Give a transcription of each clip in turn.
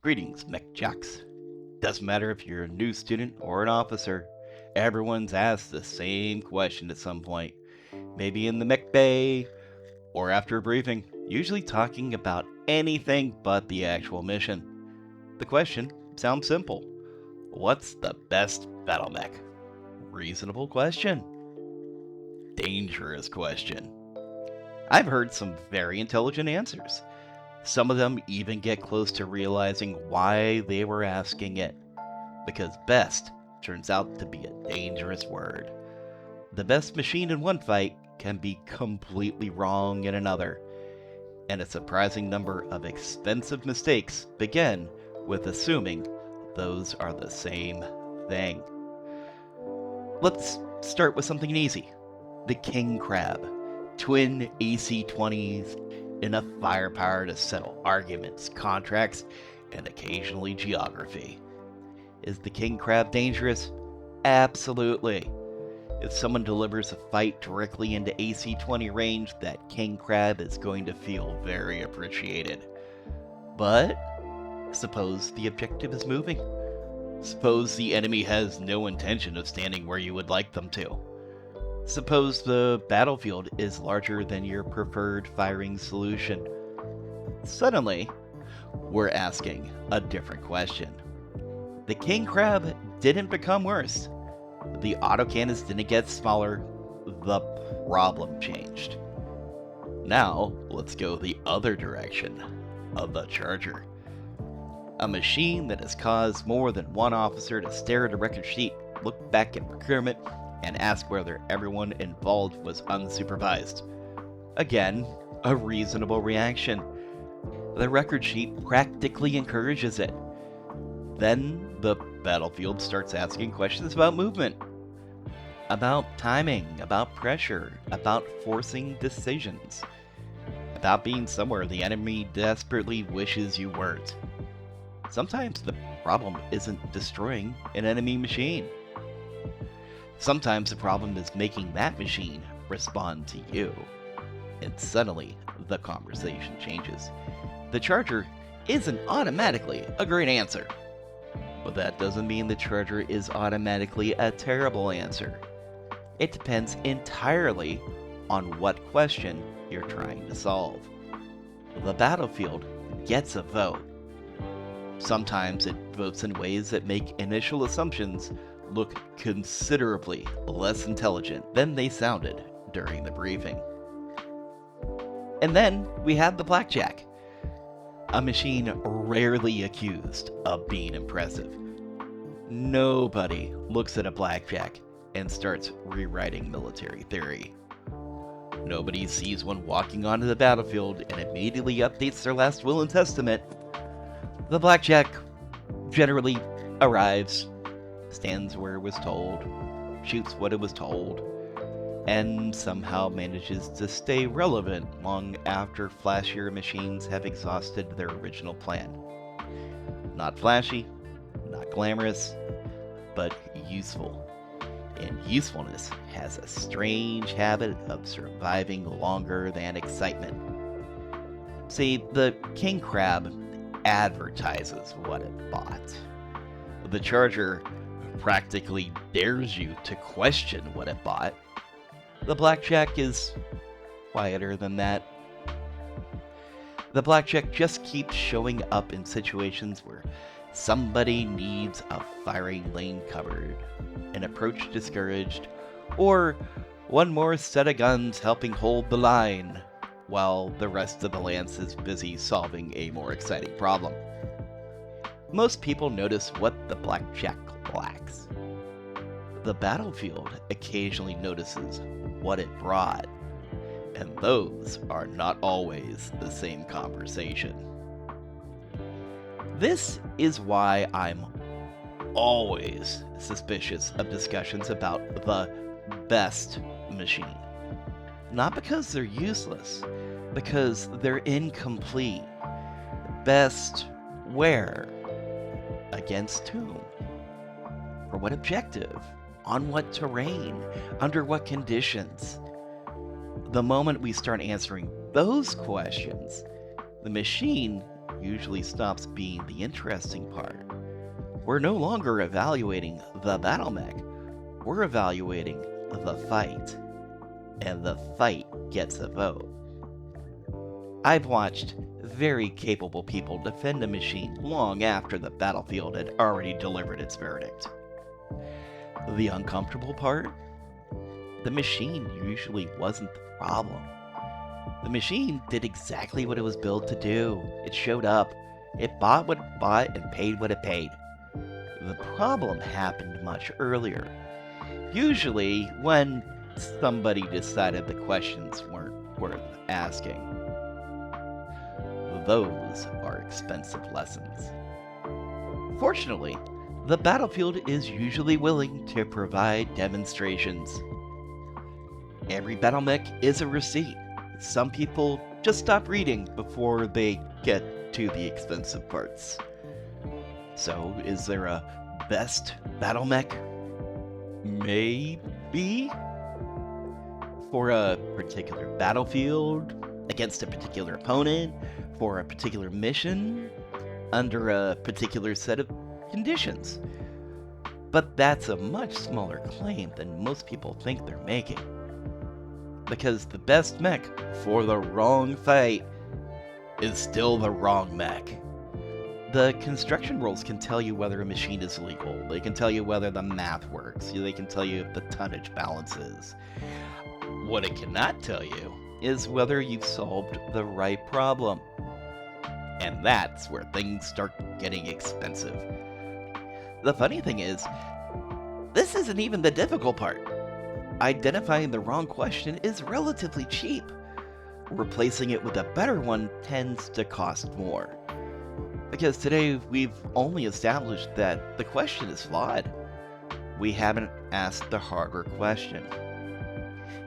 Greetings, Mech Jocks. Doesn't matter if you're a new student or an officer, everyone's asked the same question at some point. Maybe in the Mech Bay or after a briefing, usually talking about anything but the actual mission. The question sounds simple. What's the best battle mech? Reasonable question. Dangerous question. I've heard some very intelligent answers. Some of them even get close to realizing why they were asking it. Because best turns out to be a dangerous word. The best machine in one fight can be completely wrong in another, and a surprising number of expensive mistakes begin with assuming those are the same thing. Let's start with something easy. The King Crab. Twin AC-20s, enough firepower to settle arguments, contracts, and occasionally geography. Is the King Crab dangerous? Absolutely. If someone delivers a fight directly into AC-20 range, that King Crab is going to feel very appreciated. But suppose the objective is moving. Suppose the enemy has no intention of standing where you would like them to. Suppose the battlefield is larger than your preferred firing solution. Suddenly, we're asking a different question. The King Crab didn't become worse. The autocannons didn't get smaller. The problem changed. Now, let's go the other direction of the Charger. A machine that has caused more than one officer to stare at a record sheet, look back at procurement, and ask whether everyone involved was unsupervised. Again, a reasonable reaction. The record sheet practically encourages it. Then the battlefield starts asking questions about movement, about timing, about pressure, about forcing decisions, about being somewhere the enemy desperately wishes you weren't. Sometimes the problem isn't destroying an enemy machine. Sometimes the problem is making that machine respond to you. And suddenly, the conversation changes. The Charger isn't automatically a great answer. But that doesn't mean the Charger is automatically a terrible answer. It depends entirely on what question you're trying to solve. The battlefield gets a vote. Sometimes it votes in ways that make initial assumptions look considerably less intelligent than they sounded during the briefing. And then we have the Blackjack, a machine rarely accused of being impressive. Nobody looks at a Blackjack and starts rewriting military theory. Nobody sees one walking onto the battlefield and immediately updates their last will and testament. The Blackjack generally arrives, stands where it was told, shoots what it was told, and somehow manages to stay relevant long after flashier machines have exhausted their original plan. Not flashy, not glamorous, but useful. And usefulness has a strange habit of surviving longer than excitement. See, the King Crab advertises what it bought. The Charger practically dares you to question what it bought. The Blackjack is quieter than that. The Blackjack just keeps showing up in situations where somebody needs a firing lane covered, an approach discouraged, or one more set of guns helping hold the line, while the rest of the lance is busy solving a more exciting problem. Most people notice what the Blackjack lacks. The battlefield occasionally notices what it brought, and those are not always the same conversation. This is why I'm always suspicious of discussions about the best machine. Not because they're useless, because they're incomplete. Best where? Against whom? For what objective? On what terrain? Under what conditions? The moment we start answering those questions, the machine usually stops being the interesting part. We're no longer evaluating the BattleMech, we're evaluating the fight. And the fight gets a vote. I've watched very capable people defend a machine long after the battlefield had already delivered its verdict. The uncomfortable part? The machine usually wasn't the problem. The machine did exactly what it was built to do. It showed up, it bought what it bought, and paid what it paid. The problem happened much earlier. Usually when somebody decided the questions weren't worth asking. Those are expensive lessons. Fortunately, the battlefield is usually willing to provide demonstrations. Every BattleMech is a receipt. Some people just stop reading before they get to the expensive parts. So, is there a best BattleMech? Maybe? For a particular battlefield, against a particular opponent, for a particular mission, under a particular set of conditions. But that's a much smaller claim than most people think they're making. Because the best mech for the wrong fight is still the wrong mech. The construction rules can tell you whether a machine is legal, they can tell you whether the math works, they can tell you if the tonnage balances. What it cannot tell you is whether you've solved the right problem. And that's where things start getting expensive. The funny thing is, this isn't even the difficult part. Identifying the wrong question is relatively cheap. Replacing it with a better one tends to cost more. Because today we've only established that the question is flawed. We haven't asked the harder question.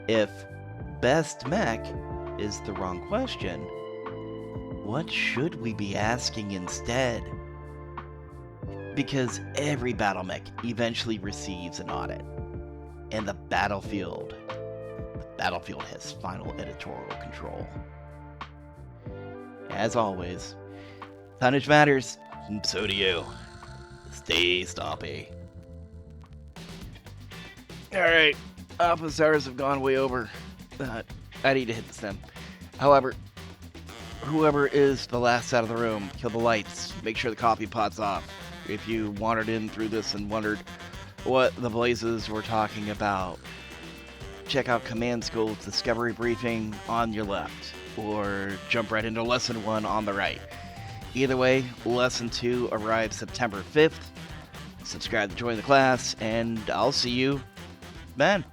If best mech is the wrong question, what should we be asking instead? Because every BattleMech eventually receives an audit. And the battlefield has final editorial control. As always, tonnage matters, and so do you. Stay stompy. Alright, office hours have gone way over. I need to hit the stem. However, whoever is the last out of the room, kill the lights. Make sure the coffee pot's off. If you wandered in through this and wondered what the blazes were talking about, check out Command School's Discovery Briefing on your left, or jump right into Lesson 1 on the right. Either way, Lesson 2 arrives September 5th. Subscribe to join the class, and I'll see you then.